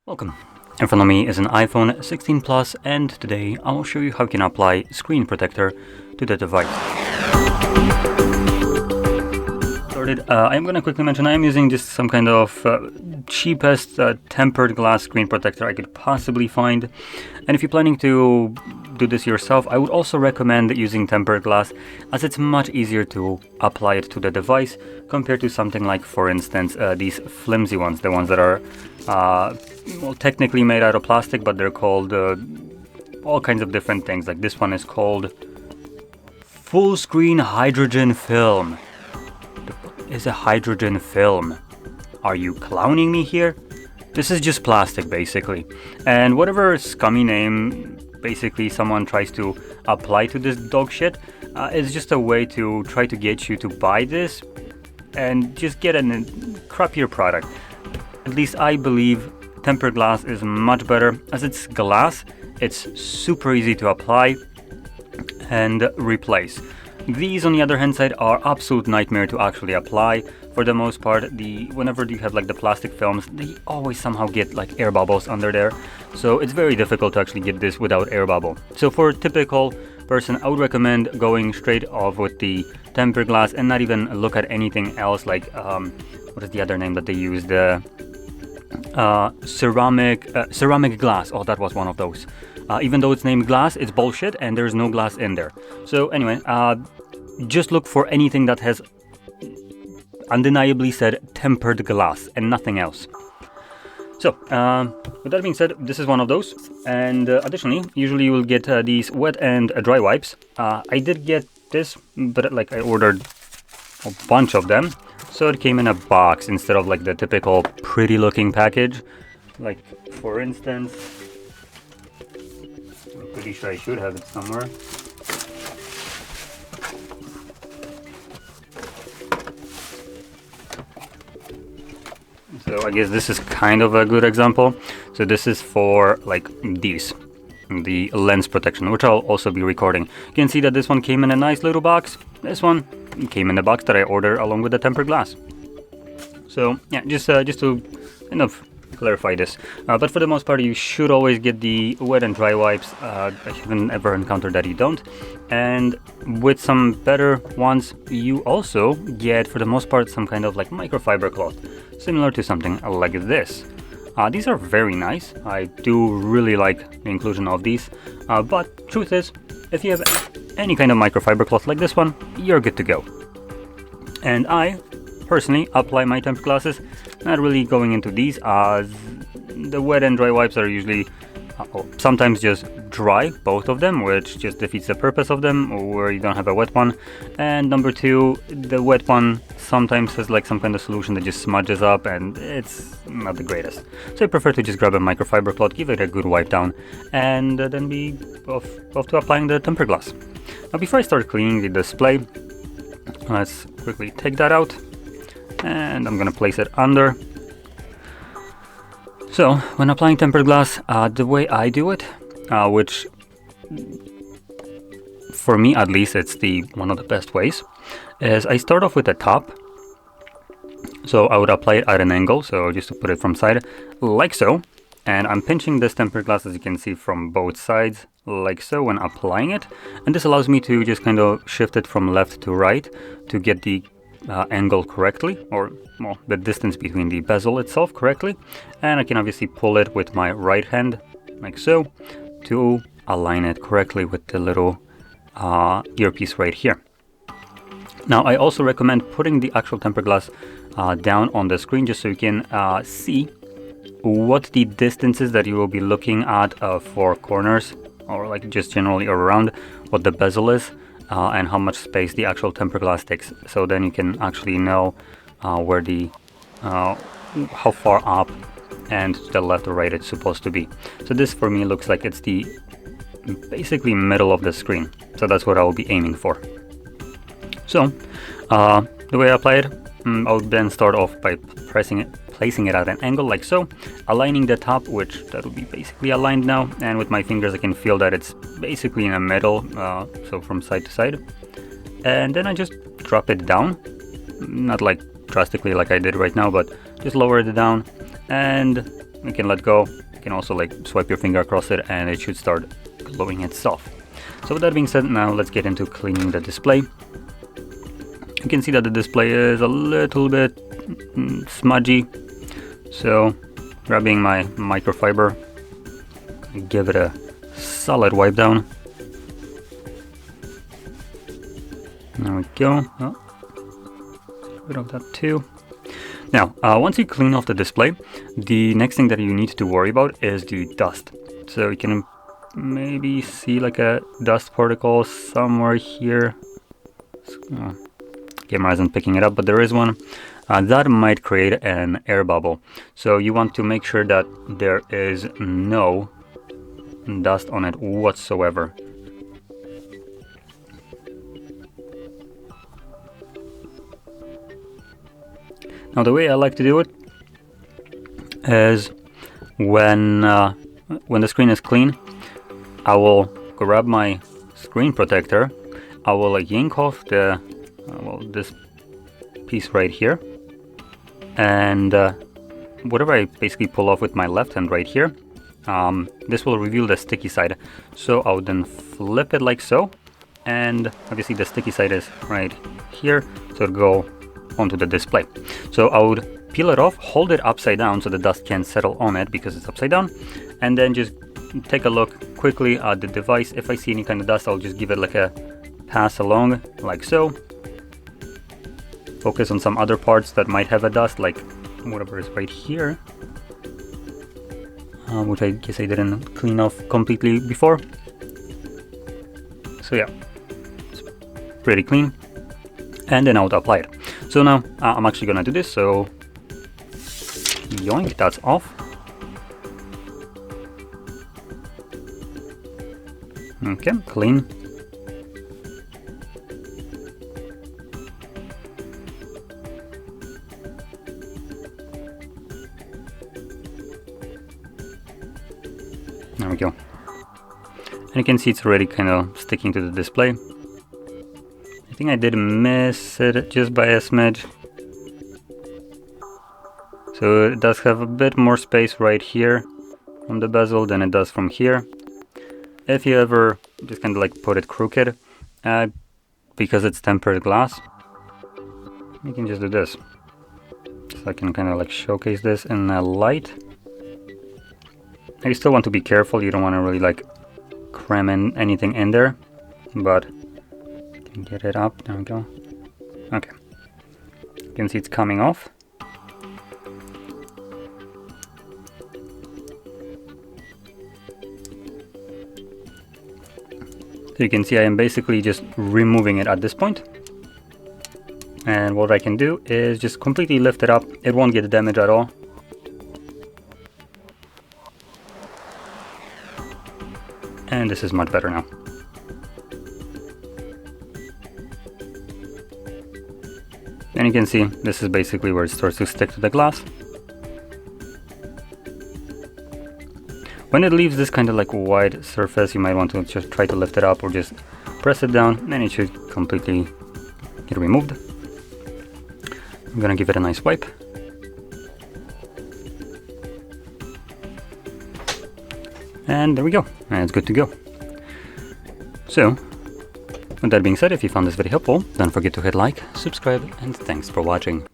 Welcome. In front of me is an iPhone 16 Plus, and today I will show you how you can apply screen protector to the device. I'm going to quickly mention I am using just some kind of cheapest tempered glass screen protector I could possibly find. And if you're planning to do this yourself, I would also recommend using tempered glass, as it's much easier to apply it to the device compared to something like, for instance, these flimsy ones, the ones that are well, technically made out of plastic, but they're called all kinds of different things. Like this one is called full screen hydrogen film. Is a hydrogen film. Are you clowning me here? This is just plastic, basically. And whatever scummy name basically someone tries to apply to this dog shit is just a way to try to get you to buy this and just get a crappier product. At least I believe tempered glass is much better, as it's glass, it's super easy to apply and replace. These, on the other hand side, are absolute nightmare to actually apply. For the most part, whenever you have like the plastic films, they always somehow get like air bubbles under there. So it's very difficult to actually get this without air bubble. So for a typical person, I would recommend going straight off with the tempered glass and not even look at anything else like, what is the other name that they use? The ceramic glass. Oh, that was one of those. Even though it's named glass, it's bullshit and there's no glass in there. So anyway, just look for anything that has undeniably said tempered glass and nothing else. So, with that being said, this is one of those. And additionally, usually you will get these wet and dry wipes. I did get this, but like I ordered a bunch of them. So it came in a box instead of like the typical pretty looking package. Like, for instance, I'm pretty sure I should have it somewhere. So I guess this is kind of a good example. So this is for like the lens protection, which I'll also be recording. You can see that this one came in a nice little box. This one came in the box that I ordered along with the tempered glass. So yeah, just to kind of clarify this. But for the most part, you should always get the wet and dry wipes. I haven't ever encountered that you don't. And with some better ones, you also get, for the most part, some kind of like microfiber cloth, similar to something like this. These are very nice. I do really like the inclusion of these. But truth is, if you have any kind of microfiber cloth like this one, you're good to go. And I personally apply my tempered glasses, not really going into these, as the wet and dry wipes are usually sometimes just dry, both of them, which just defeats the purpose of them, or you don't have a wet one. And number two, the wet one sometimes has like some kind of solution that just smudges up, and it's not the greatest. So I prefer to just grab a microfiber cloth, give it a good wipe down, and then be off to applying the tempered glass. Now before I start cleaning the display, let's quickly take that out, and I'm gonna place it under. So when applying tempered glass, the way I do it, which for me at least it's one of the best ways, is I start off with the top. So I would apply it at an angle, so just to put it from side, like so. And I'm pinching this tempered glass, as you can see, from both sides, like so, when applying it. And this allows me to just kind of shift it from left to right to get the angle correctly, or well, the distance between the bezel itself correctly. And I can obviously pull it with my right hand, like so, to align it correctly with the little earpiece right here. Now I also recommend putting the actual tempered glass down on the screen, just so you can see what the distance is that you will be looking at for corners, or like just generally around what the bezel is, and how much space the actual tempered glass takes. So then you can actually know where how far up and to the left or right it's supposed to be. So this for me looks like it's the basically middle of the screen. So that's what I will be aiming for. So the way I apply it, I would then start off by placing it at an angle like so, aligning the top, which that would be basically aligned now, and with my fingers I can feel that it's basically in the middle, so from side to side. And then I just drop it down, not like drastically like I did right now, but just lower it down, and you can let go. You can also like swipe your finger across it and it should start glowing itself. So with that being said, now let's get into cleaning the display. You can see that the display is a little bit smudgy, so grabbing my microfiber, give it a solid wipe down. There we go. Oh, a bit of that too. Now, once you clean off the display, the next thing that you need to worry about is the dust. So you can maybe see like a dust particle somewhere here. Camera isn't picking it up, but there is one. That might create an air bubble. So you want to make sure that there is no dust on it whatsoever. Now the way I like to do it is when the screen is clean, I will grab my screen protector. I will like yank off the this piece right here, and whatever I basically pull off with my left hand right here, this will reveal the sticky side. So I would then flip it like so, and obviously the sticky side is right here, so it'll go onto the display. So I would peel it off, hold it upside down so the dust can settle on it because it's upside down, and then just take a look quickly at the device. If I see any kind of dust, I'll just give it like a pass along like so. Focus on some other parts that might have a dust, like whatever is right here, which I guess I didn't clean off completely before. So yeah, it's pretty clean. And then I would apply it. So now I'm actually gonna do this, so yoink, that's off. Okay, clean. There we go. And you can see it's already kind of sticking to the display. I think I did miss it just by a smidge. So it does have a bit more space right here on the bezel than it does from here. If you ever just kind of like put it crooked, because it's tempered glass, you can just do this. So I can kind of like showcase this in a light. You still want to be careful, you don't want to really like cram in anything in there, but you can get it up. There we go. Okay, you can see it's coming off. So you can see I am basically just removing it at this point. And what I can do is just completely lift it up. It won't get damaged at all. And this is much better now. And you can see this is basically where it starts to stick to the glass. When it leaves this kind of like wide surface, you might want to just try to lift it up or just press it down, and it should completely get removed. I'm gonna give it a nice wipe. And there we go, and it's good to go. So, with that being said, if you found this video helpful, don't forget to hit like, subscribe, and thanks for watching.